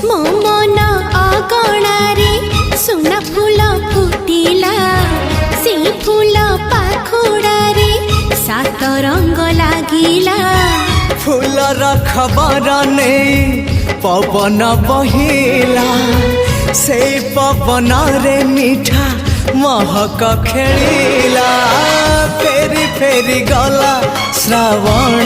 मो मन अगणारे सुना फूल फुटिला से फूल पाखुड़ारे सात रंग लागिला फूलर खबर नहीं पवन बहिला से पवन रे मीठा महक खेलिला फेरी फेरी गला श्रावण